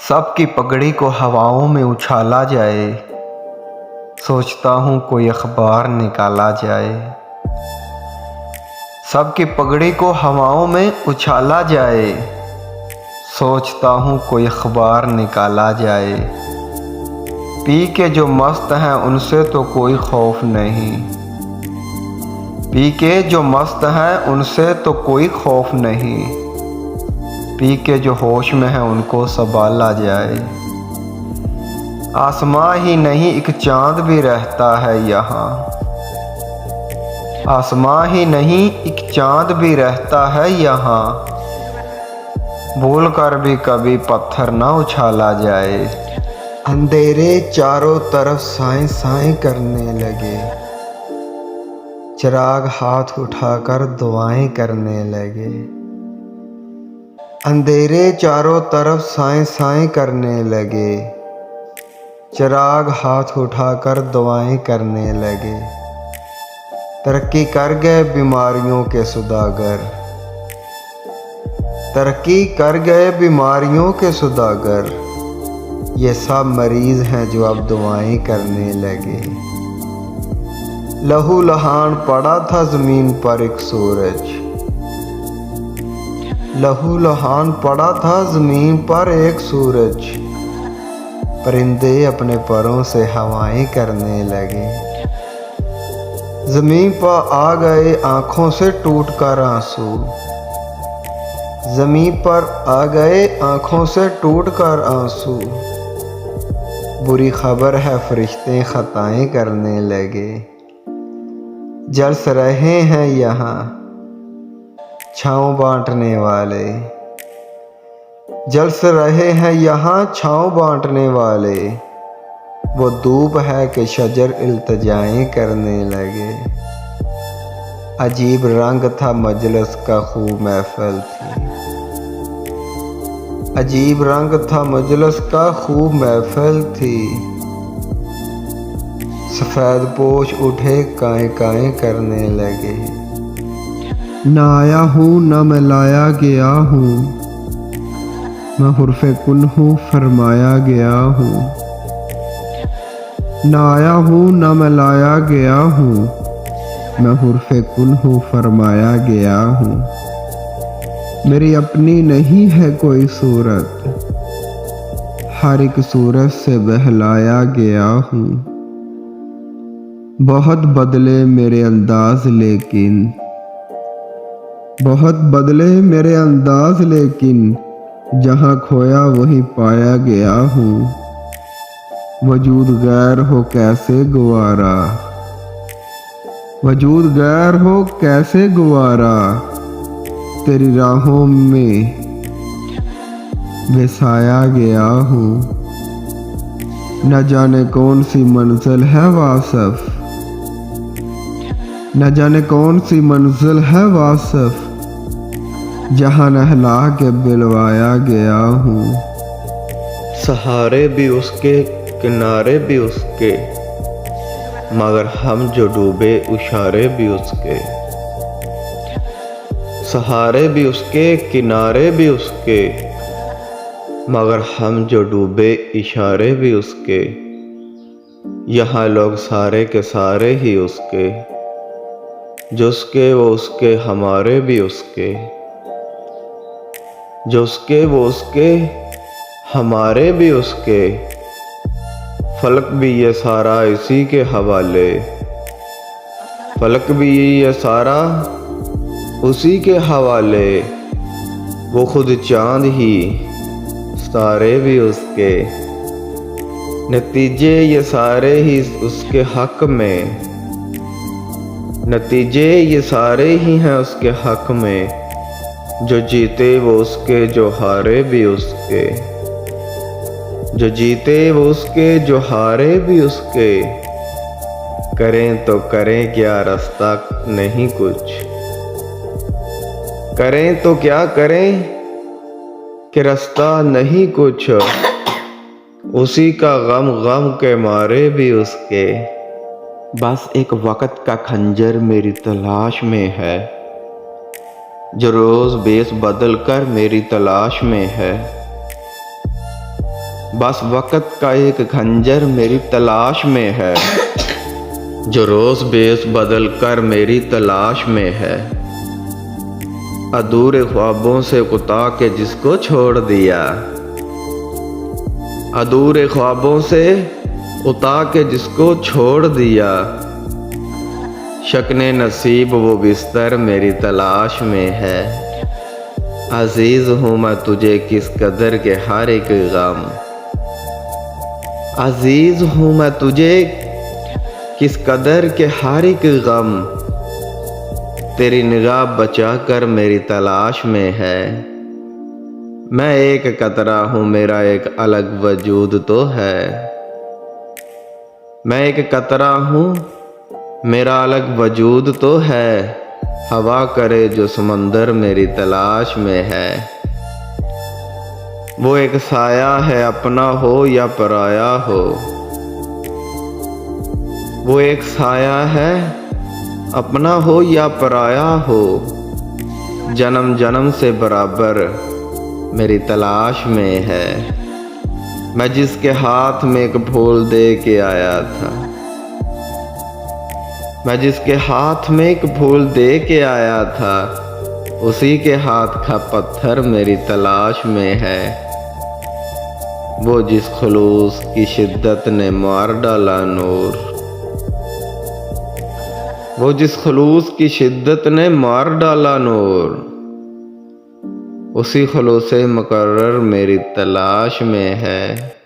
सबकी पगड़ी को हवाओं में उछाला जाए, सोचता हूँ कोई अखबार निकाला जाए। सबकी पगड़ी को हवाओं में उछाला जाए, सोचता हूँ कोई अखबार निकाला जाए। पी के जो मस्त हैं उनसे तो कोई खौफ नहीं, पी के जो मस्त हैं उनसे तो कोई खौफ नहीं। पी के जो होश में है उनको संभाला जाए। आसमां ही नहीं एक चांद भी रहता है यहाँ, आसमां ही नहीं एक चांद भी रहता है यहाँ। भूल कर भी कभी पत्थर ना उछाला जाए। अंधेरे चारों तरफ साएं साएं करने लगे, चिराग हाथ उठाकर दुआएं करने लगे। अंधेरे चारों तरफ साएं साएं करने लगे, चिराग हाथ उठाकर दुआएं करने लगे। तरक्की कर गए बीमारियों के सुदागर, तरक्की कर गए बीमारियों के सुदागर। ये सब मरीज हैं जो अब दुआएं करने लगे। लहू लहान पड़ा था ज़मीन पर एक सूरज, लहू लहान पड़ा था ज़मीन पर एक सूरज। परिंदे अपने परों से हवाएं करने लगे। ज़मीन पर आ गए आँखों से टूट कर आंसू, ज़मीन पर आ गए आँखों से टूट कर आंसू। बुरी खबर है फरिश्ते खताएं करने लगे। जलस रहे हैं यहाँ छाँव बांटने वाले, जलस रहे हैं यहाँ छाँव बांटने वाले। वो धूप है कि शजर इल्तिजाएं करने लगे। अजीब रंग था मजलिस का खूब महफिल थी, अजीब रंग था मजलिस का खूब महफिल थी। सफ़ेद पोश उठे काएं काएं करने लगे। ना आया हूँ ना मैं लाया गया हूँ, मैं हुर्फ़े कुन हूँ फरमाया गया हूँ। ना आया हूँ ना मैं लाया गया हूँ, मैं हुर्फ़े कुन हूँ फरमाया गया हूँ। मेरी अपनी नहीं है कोई सूरत, हर एक सूरत से बहलाया गया हूँ। बहुत बदले मेरे अंदाज लेकिन, बहुत बदले मेरे अंदाज लेकिन, जहाँ खोया वहीं पाया गया हूँ। वजूद गैर हो कैसे गुवारा, वजूद गैर हो कैसे गुवारा। तेरी राहों में बसाया गया हूँ। न जाने कौन सी मंजिल है वासफ, न जाने कौन सी मंजिल है वासफ, जहाँ नहला के बिलवाया गया हूँ। सहारे भी उसके किनारे भी उसके, मगर हम जो डूबे इशारे भी उसके। सहारे भी उसके किनारे भी उसके, मगर हम जो डूबे इशारे भी उसके। यहाँ लोग सारे के सारे ही उसके, जो उसके वो उसके हमारे भी उसके, जो उसके वो उसके हमारे भी उसके। फलक भी ये सारा इसी के हवाले, फलक भी ये सारा उसी के हवाले। वो खुद चांद ही सारे भी उसके, नतीजे ये सारे ही उसके हक में, नतीजे ये सारे ही हैं उसके हक में। जो जीते वो उसके जो हारे भी उसके, जो जीते वो उसके जो हारे भी उसके। करें तो करें क्या रास्ता नहीं कुछ, करें तो क्या करें कि रास्ता नहीं कुछ। उसी का गम गम के मारे भी उसके। बस एक वक्त का खंजर मेरी तलाश में है, जो रोज़ बेस बदल कर मेरी तलाश में है। बस वक़्त का एक खंजर मेरी तलाश में है, जो रोज़ बेस बदल कर मेरी तलाश में है। अधूरे ख्वाबों से उता के जिसको छोड़ दिया, अधूरे ख्वाबों से उता के जिसको छोड़ दिया। शकने नसीब वो बिस्तर मेरी तलाश में है। अजीज़ हूँ मैं तुझे किस कदर के हर एक गम, अजीज़ हूँ मैं तुझे किस कदर के हर एक गम। तेरी निगाह बचा कर मेरी तलाश में है। मैं एक कतरा हूँ, मेरा एक अलग वजूद तो है। मैं एक कतरा हूँ, मेरा अलग वजूद तो है। हवा करे जो समंदर मेरी तलाश में है। वो एक साया है, अपना हो या पराया हो। वो एक साया है, अपना हो या पराया हो। जन्म जन्म से बराबर मेरी तलाश में है। मैं जिसके हाथ में एक फूल दे के आया था, मैं जिसके हाथ में एक फूल दे के आया था, उसी के हाथ का पत्थर मेरी तलाश में है। वो जिस खुलूस की शिद्दत ने मार डाला नूर, वो जिस खुलूस की शिद्दत ने मार डाला नूर, उसी खुलूस मुकर्रर मेरी तलाश में है।